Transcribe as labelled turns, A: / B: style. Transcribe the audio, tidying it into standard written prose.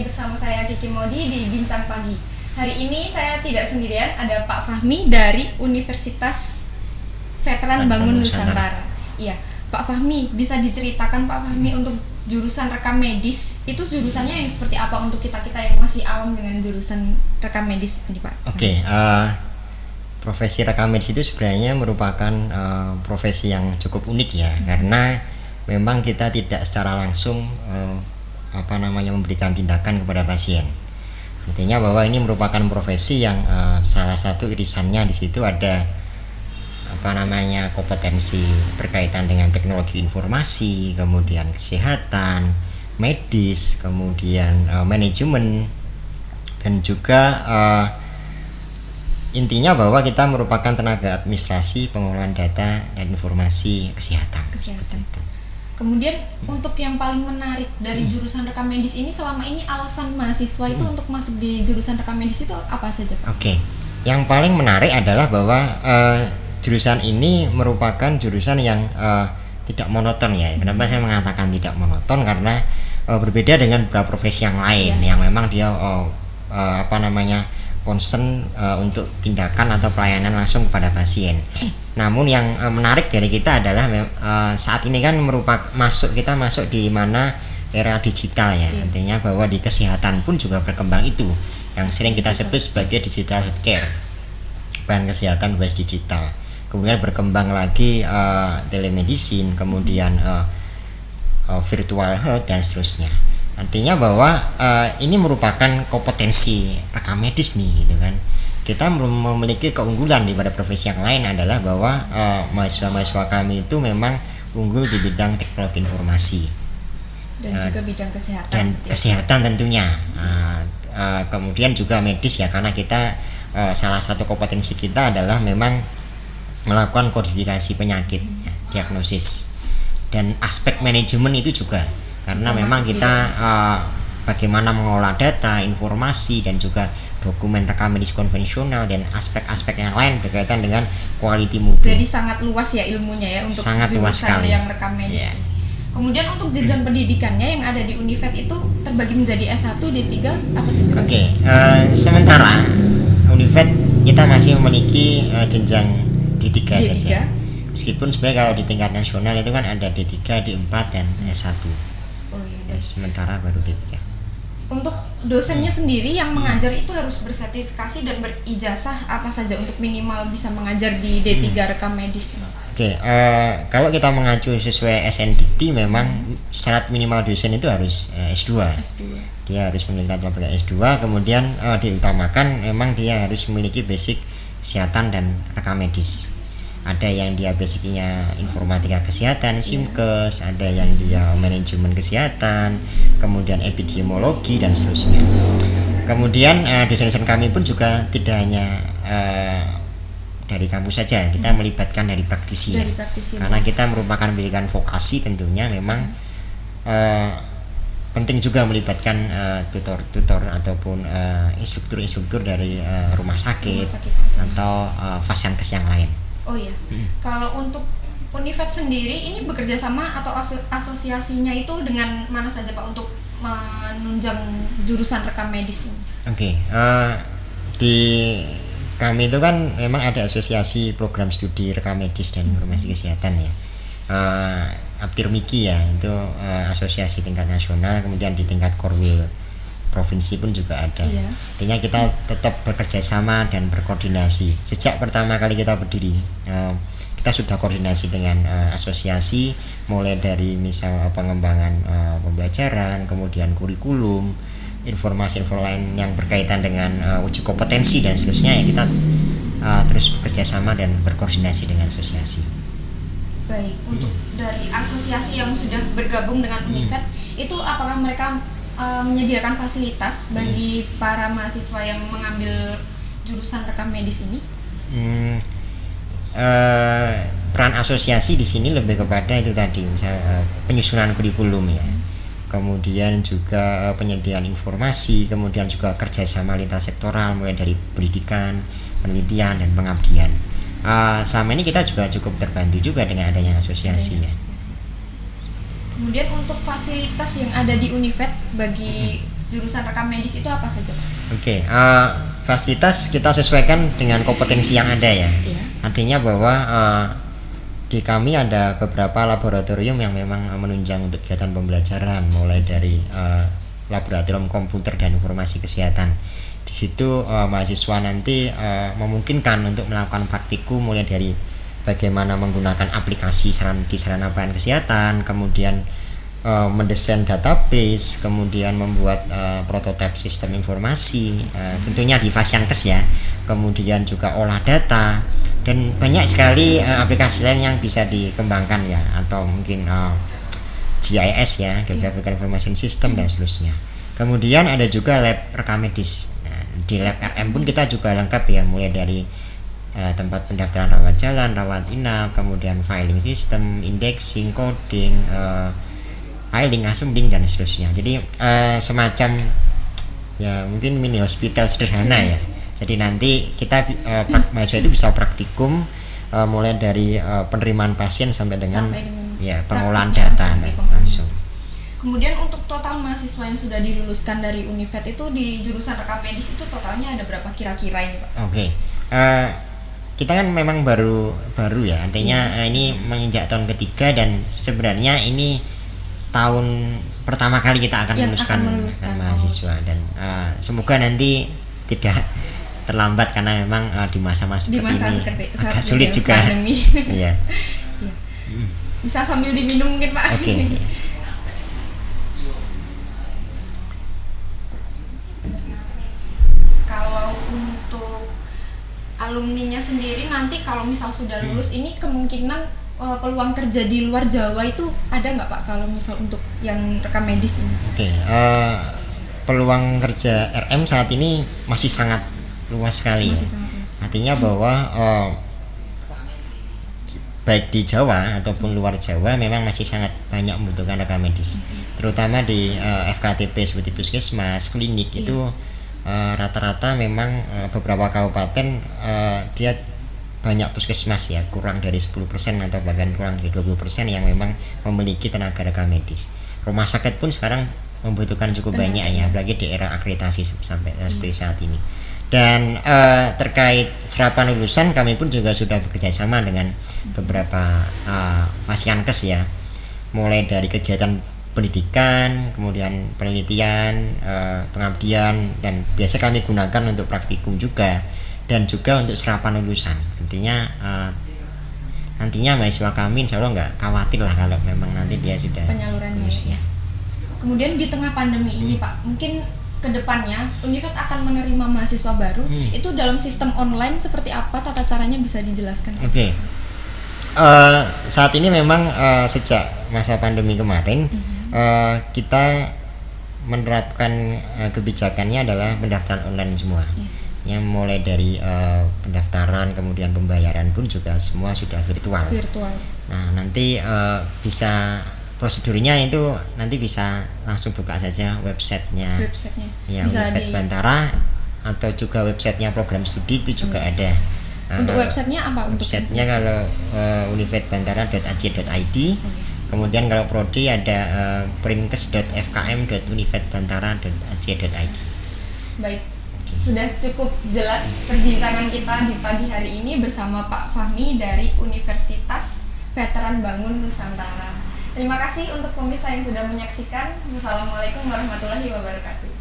A: bersama saya Kiki Modi di Bincang Pagi. Hari ini saya tidak sendirian, ada Pak Fahmi dari Universitas Veteran Bangun Nusantara. Iya, Pak Fahmi, bisa diceritakan Pak Fahmi untuk jurusan rekam medis itu jurusannya yang seperti apa untuk kita-kita yang masih awam dengan jurusan rekam medis ini, Pak?
B: Oke, profesi rekam medis itu sebenarnya merupakan profesi yang cukup unik ya, karena memang kita tidak secara langsung memberikan tindakan kepada pasien. Artinya bahwa ini merupakan profesi yang salah satu irisannya di situ ada kompetensi berkaitan dengan teknologi informasi, kemudian kesehatan, medis, kemudian manajemen, dan juga intinya bahwa kita merupakan tenaga administrasi pengolahan data dan informasi kesehatan.
A: Kemudian untuk yang paling menarik dari jurusan rekam medis ini selama ini alasan mahasiswa itu untuk masuk di jurusan rekam medis itu apa saja, Pak?
B: Oke, yang paling menarik adalah bahwa jurusan ini merupakan jurusan yang tidak monoton ya. Kenapa saya mengatakan tidak monoton? Karena berbeda dengan beberapa profesi yang lain yang memang dia concern untuk tindakan atau pelayanan langsung kepada pasien. Namun yang menarik dari kita adalah saat ini kan kita masuk di mana era digital ya. Artinya bahwa di kesehatan pun juga berkembang itu yang sering kita sebut sebagai digital healthcare, bahan kesehatan berbasis digital. Kemudian berkembang lagi telemedicine, kemudian virtual health dan seterusnya. Artinya bahwa ini merupakan kompetensi rekam medis nih, gitu kan. Kita memiliki keunggulan daripada profesi yang lain adalah bahwa mahasiswa-mahasiswa kami itu memang unggul di bidang teknologi informasi
A: dan juga bidang kesehatan.
B: Dan kesehatan tentunya. Kemudian juga medis ya, karena kita salah satu kompetensi kita adalah memang melakukan kodifikasi penyakit, diagnosis, dan aspek manajemen itu juga. Karena memang kita bagaimana mengolah data, informasi, dan juga dokumen rekam medis konvensional dan aspek-aspek yang lain berkaitan dengan quality mutu.
A: Jadi sangat luas ya ilmunya ya untuk
B: sangat luas sekali
A: yang rekam medis. Kemudian untuk jenjang pendidikannya yang ada di Univet itu terbagi menjadi S1, D3 apa saja?
B: Oke, sementara Univet kita masih memiliki jenjang D3 saja. Meskipun sebenarnya kalau di tingkat nasional itu kan ada D3, D4 dan S1. Sementara baru D3.
A: Untuk dosennya sendiri yang mengajar itu harus bersertifikasi dan berijazah apa saja untuk minimal bisa mengajar di D3 rekam medis?
B: Oke, kalau kita mengacu sesuai SNDT memang syarat minimal dosen itu harus S2. Dia harus memiliki latar belakang S2, kemudian diutamakan memang dia harus memiliki basic kesehatan dan rekam medis. Ada yang dia basicnya informatika kesehatan, SIMKES, ada yang dia manajemen kesehatan, kemudian epidemiologi dan seterusnya. Kemudian dosen-dosen kami pun juga tidak hanya dari kampus saja, kita melibatkan dari praktisi. Karena kita merupakan pendidikan vokasi, tentunya memang penting juga melibatkan tutor ataupun instruktur dari rumah sakit atau fasiankes yang lain.
A: Oh iya, kalau untuk Univet sendiri ini bekerja sama atau asosiasinya itu dengan mana saja Pak untuk menunjang jurusan rekam medis ini?
B: Oke, di kami itu kan memang ada asosiasi program studi rekam medis dan informasi kesehatan ya. Aptirmiki ya, itu asosiasi tingkat nasional, kemudian di tingkat Korwil provinsi pun juga ada. Artinya kita tetap bekerja sama dan berkoordinasi. Sejak pertama kali kita berdiri, kita sudah koordinasi dengan asosiasi, mulai dari misal pengembangan pembelajaran, kemudian kurikulum, informasi-informasi lain yang berkaitan dengan uji kompetensi dan seterusnya ya, kita terus bekerja sama dan berkoordinasi dengan asosiasi.
A: Baik, untuk dari asosiasi yang sudah bergabung dengan Univet itu apakah mereka menyediakan fasilitas bagi para mahasiswa yang mengambil jurusan rekam medis ini?
B: Peran asosiasi di sini lebih kepada itu tadi, misal penyusunan kurikulum ya, kemudian juga penyediaan informasi, kemudian juga kerjasama lintas sektoral mulai dari pendidikan, penelitian dan pengabdian. Selama ini kita juga cukup terbantu juga dengan adanya asosiasi ya.
A: Kemudian untuk fasilitas yang ada di Univet bagi jurusan rekam medis itu apa saja, Pak?
B: Oke, fasilitas kita sesuaikan dengan kompetensi yang ada ya.
A: Iya.
B: Artinya bahwa di kami ada beberapa laboratorium yang memang menunjang untuk kegiatan pembelajaran, mulai dari laboratorium komputer dan informasi kesehatan. Di situ mahasiswa nanti memungkinkan untuk melakukan praktikum, mulai dari bagaimana menggunakan aplikasi di sarana pelayanan kesehatan, kemudian mendesain database, kemudian membuat prototipe sistem informasi, tentunya di Fasiankes ya, kemudian juga olah data, dan banyak sekali aplikasi lain yang bisa dikembangkan ya, atau mungkin GIS ya, Geographical Information System dan seterusnya. Kemudian ada juga lab rekam medis. Nah, di lab RM pun kita juga lengkap ya, mulai dari tempat pendaftaran rawat jalan, rawat inap, kemudian filing system, indexing, coding, filing, assembling dan seterusnya. Jadi semacam ya mungkin mini hospital sederhana ya. Jadi nanti kita mahasiswa itu bisa praktikum mulai dari penerimaan pasien sampai dengan ya pengolahan data langsung.
A: Kemudian untuk total mahasiswa yang sudah diluluskan dari Univet itu di jurusan rekam medis itu totalnya ada berapa kira-kira ini, Pak?
B: Oke. Kita kan memang baru ya, artinya ini menginjak tahun ketiga, dan sebenarnya ini tahun pertama kali kita akan meluluskan mahasiswa, dan semoga nanti tidak terlambat karena memang di masa-masa seperti ini agak sulit juga. Iya.
A: Bisa sambil diminum mungkin, Pak.
B: Oke.
A: Kalau untuk alumninya sendiri nanti kalau misal sudah lulus ini kemungkinan peluang kerja di luar Jawa itu ada nggak, Pak, kalau misal untuk yang rekam medis ini?
B: Oke. Peluang kerja RM saat ini masih sangat luas sekali. Artinya bahwa baik di Jawa ataupun luar Jawa memang masih sangat banyak membutuhkan rekam medis, terutama di FKTP seperti puskesmas, klinik. Itu rata-rata memang beberapa kabupaten dia banyak puskesmas ya, kurang dari 10% atau bahkan kurang dari 20% yang memang memiliki tenaga rekam medis. Rumah sakit pun sekarang membutuhkan cukup banyak ya, apalagi di era akreditasi sampai seperti saat ini. Dan terkait serapan lulusan, kami pun juga sudah bekerja sama dengan beberapa Fasiankes ya, mulai dari kegiatan pendidikan, kemudian penelitian, pengabdian, dan biasa kami gunakan untuk praktikum juga, dan juga untuk serapan lulusan. Nantinya mahasiswa kami insya Allah nggak khawatir lah kalau memang nanti dia sudah
A: penyalurannya ya. Kemudian di tengah pandemi ini, Pak, mungkin kedepannya Univet akan menerima mahasiswa baru. Itu dalam sistem online seperti apa tata caranya, bisa dijelaskan?
B: Oke. Saat ini memang sejak masa pandemi kemarin kita menerapkan kebijakannya adalah pendaftaran online semua. Yang mulai dari pendaftaran, kemudian pembayaran pun juga semua sudah virtual. Nah, nanti bisa prosedurnya itu nanti bisa langsung buka saja websitenya ya, Univet Bantara, atau juga websitenya program studi itu juga ada.
A: Untuk websitenya apa?
B: Websitenya kalau univetbantara.ac.id. Kemudian kalau prodi ada prinkes.fkm.univetbantara.ac.id.
A: Baik, sudah cukup jelas perbincangan kita di pagi hari ini bersama Pak Fahmi dari Universitas Veteran Bangun Nusantara. Terima kasih untuk pemirsa yang sudah menyaksikan. Wassalamualaikum warahmatullahi wabarakatuh.